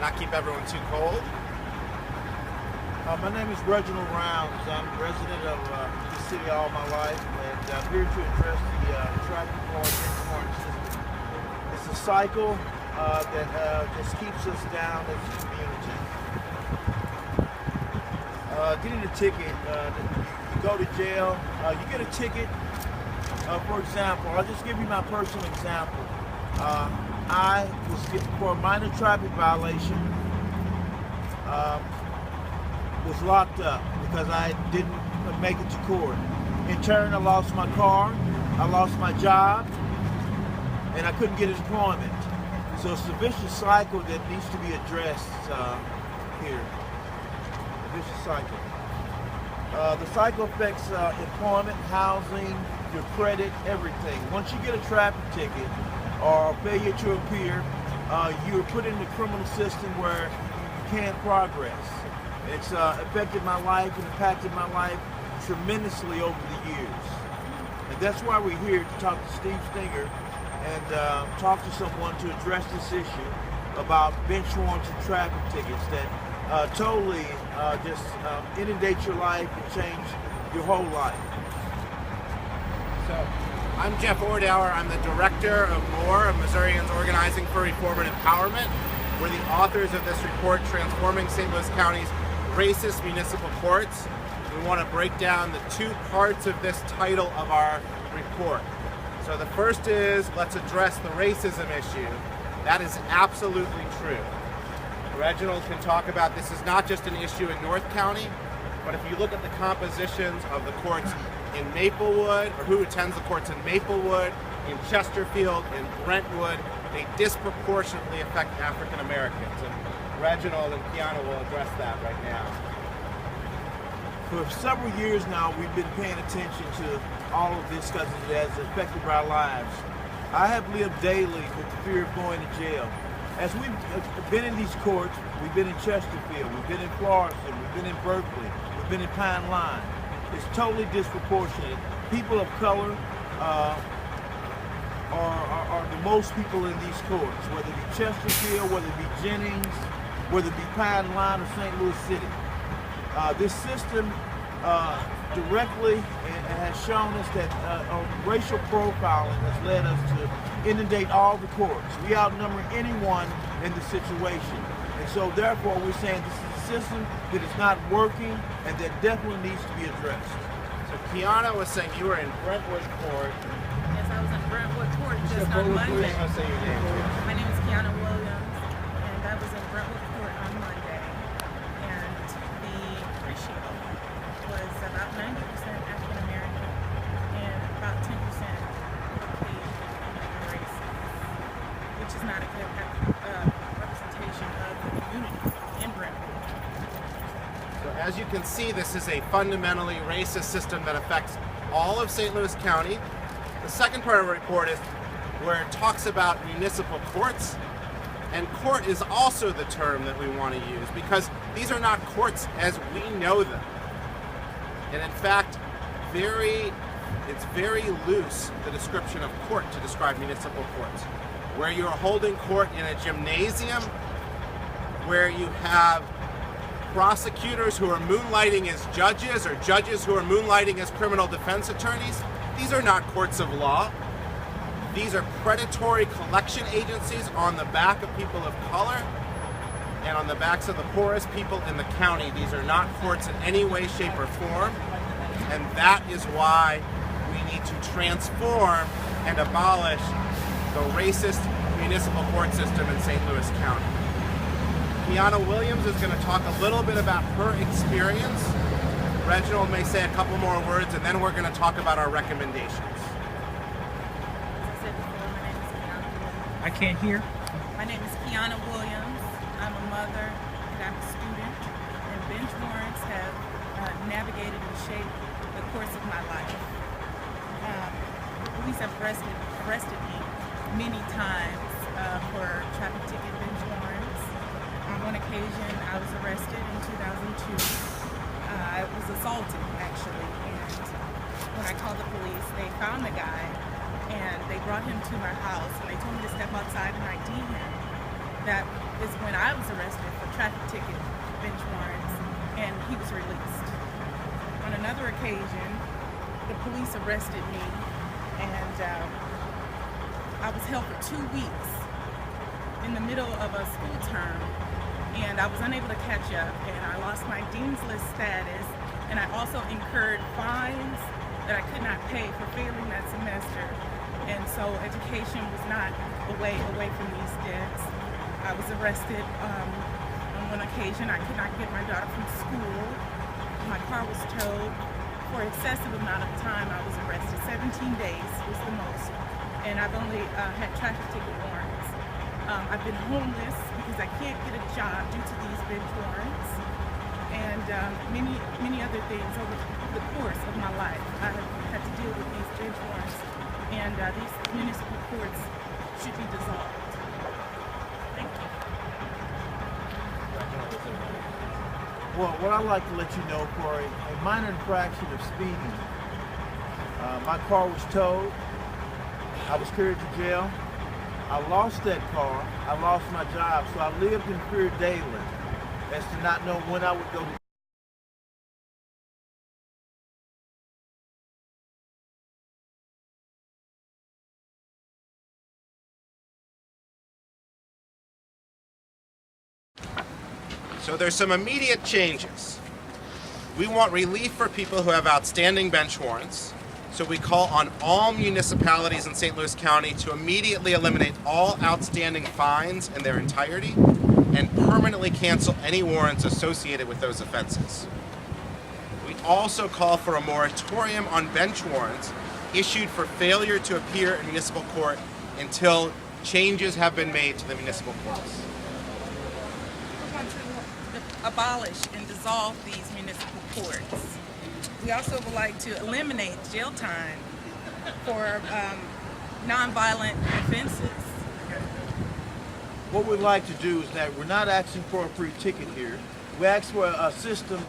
not keep everyone too cold. My name is Reginald Rounds. I'm a resident of the city all my life, and I'm here to address the traffic law warrant system. It's a cycle that just keeps us down as a community. Getting a ticket, you go to jail, you get a ticket. For example, I'll just give you my personal example. I was for a minor traffic violation. Was locked up because I didn't make it to court. In turn, I lost my car, I lost my job, and I couldn't get employment. So it's a vicious cycle that needs to be addressed here. A vicious cycle. The cycle affects employment, housing, your credit, everything. Once you get a traffic ticket or failure to appear, you're put in the criminal system where you can't progress. It's affected my life and impacted my life tremendously over the years. And that's why we're here to talk to Steve Stinger and talk to someone to address this issue about bench warrants and traffic tickets that totally just inundate your life and change your whole life. So, I'm Jeff Ordower. I'm the director of MORE, of Missourians Organizing for Reform and Empowerment. We're the authors of this report, Transforming St. Louis County's Racist Municipal Courts. We want to break down the two parts of this title of our report. So the first is, let's address the racism issue. That is absolutely true. Reginald can talk about this is not just an issue in North County, but if you look at the compositions of the courts in Maplewood, or who attends the courts in Maplewood, in Chesterfield, in Brentwood, they disproportionately affect African Americans. And Reginald and Kiana will address that right now. For several years now, we've been paying attention to all of this because it has affected our lives. I have lived daily with the fear of going to jail. As we've been in these courts, we've been in Chesterfield, we've been in Florissant, we've been in Berkeley, we've been in Pine Line. It's totally disproportionate. People of color are the most people in these courts, whether it be Chesterfield, whether it be Jennings, whether it be Pine Line or St. Louis City. This system directly has shown us that racial profiling has led us to inundate all the courts. We outnumber anyone in the situation. And so therefore we're saying this is a system that is not working and that definitely needs to be addressed. So Kiana was saying you were in Brentwood Court. Yes, I was in Brentwood Court just on Monday. Say your name. My name is Kiana Williams, and I was in Brentwood Court on Monday, and the ratio was about 90% African American and about 10% Caucasian race, which is not a good representation of the community in Brentwood. So as you can see, this is a fundamentally racist system that affects all of St. Louis County. The second part of the report is where it talks about municipal courts, and court is also the term that we want to use because these are not courts as we know them. And in fact, it's very loose, the description of court to describe municipal courts, where you're holding court in a gymnasium, where you have prosecutors who are moonlighting as judges or judges who are moonlighting as criminal defense attorneys. These are not courts of law. These are predatory collection agencies on the back of people of color and on the backs of the poorest people in the county. These are not courts in any way, shape, or form. And that is why we need to transform and abolish the racist municipal court system in St. Louis County. Kiana Williams is going to talk a little bit about her experience. Reginald may say a couple more words, and then we're going to talk about our recommendations. As I said before, my name is Kiana Williams. I can't hear. My name is Kiana Williams. I'm a mother and I'm a student, and bench warrants have navigated and shaped the course of my life. Police have arrested me many times for traffic ticket bench warrants. On one occasion, I was arrested in 2002. I was assaulted, actually, and when I called the police, they found the guy, and they brought him to my house, and they told me to step outside and ID him. That is when I was arrested for traffic ticket bench warrants, and he was released. On another occasion, the police arrested me, and I was held for 2 weeks in the middle of a school term, and I was unable to catch up, and I lost my Dean's List status, and I also incurred fines that I could not pay for failing that semester, and so education was not away from these debts. I was arrested on one occasion. I could not get my daughter from school. My car was towed for excessive amount of time. I was arrested. 17 days was the most, and I've only had traffic ticket warrants. I've been homeless because I can't get a job due to these bench warrants, and many other things over the course of my life. I have had to deal with these bench warrants, and these municipal courts should be dissolved. Thank you. Well, what I'd like to let you know, for a minor infraction of speeding, my car was towed. I was carried to jail. I lost that car. I lost my job, so I lived in fear daily as to not know when I would go to So there's some immediate changes. We want relief for people who have outstanding bench warrants. So we call on all municipalities in St. Louis County to immediately eliminate all outstanding fines in their entirety and permanently cancel any warrants associated with those offenses. We also call for a moratorium on bench warrants issued for failure to appear in municipal court until changes have been made to the municipal courts. We want to abolish and dissolve these municipal courts. We also would like to eliminate jail time for nonviolent offenses. What we'd like to do is that we're not asking for a free ticket here. We ask for a system